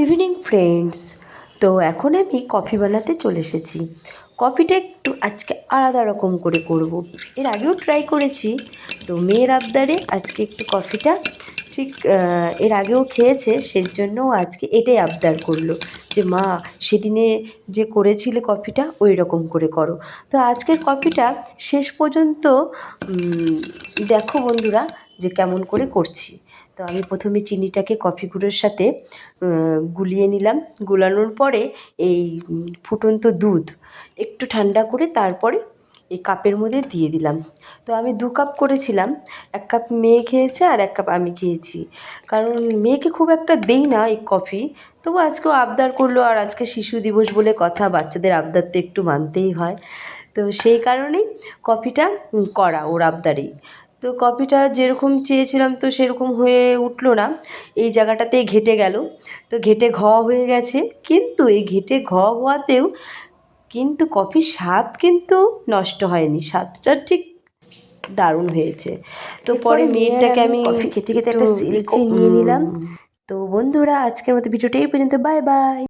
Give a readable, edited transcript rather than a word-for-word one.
Evening friends. তো এখন আমি কফি বানাতে চলে এসেছি। কফিটা একটু আজকে আলাদা রকম করে করব। এর আগেও ট্রাই করেছি, তো মেয়ের আবদারে আজকে একটু কফিটা ঠিক এর আগেও খেয়েছে, সেজন্যও আজকে এটাই আবদার করলো যে মা সেদিনে যে করেছিলে কফিটা ওই রকম করে করো। তো আজকের কফিটা শেষ পর্যন্ত দেখো বন্ধুরা যে কেমন করে করছি। তো আমি প্রথমে চিনিটাকে কফি গুঁড়োর সাথে গুলিয়ে নিলাম। গুলানোর পরে এই ফুটন্ত দুধ একটু ঠান্ডা করে তারপরে এই কাপের মধ্যে দিয়ে দিলাম। তো আমি 2 কাপ করেছিলাম, 1 কাপ মেয়ে খেয়েছে আর 1 কাপ আমি খেয়েছি। কারণ মেয়েকে খুব একটা দেই না এই কফি, তবু আজকেও আবদার করলো, আর আজকে শিশু দিবস বলে কথা, বাচ্চাদের আবদার তো একটু মানতেই হয়। তো সেই কারণেই কফিটা করা ওর আবদারেই। তো কফিটা যেরকম চেয়েছিলাম তো সেরকম হয়ে উঠলো না, এই জায়গাটাতেই ঘেঁটে গেল। তো ঘেঁটে ঘ হয়ে গেছে, কিন্তু এই ঘেঁটে ঘ হওয়াতেও কিন্তু কফির স্বাদ কিন্তু নষ্ট হয়নি, স্বাদটা ঠিক দারুণ হয়েছে। তো পরে মেয়েটাকে আমি কফি খেতে খেতে একটা সেলফি নিয়ে নিলাম। তো বন্ধুরা, আজকের মতো ভিডিওটা এই পর্যন্ত। Bye bye.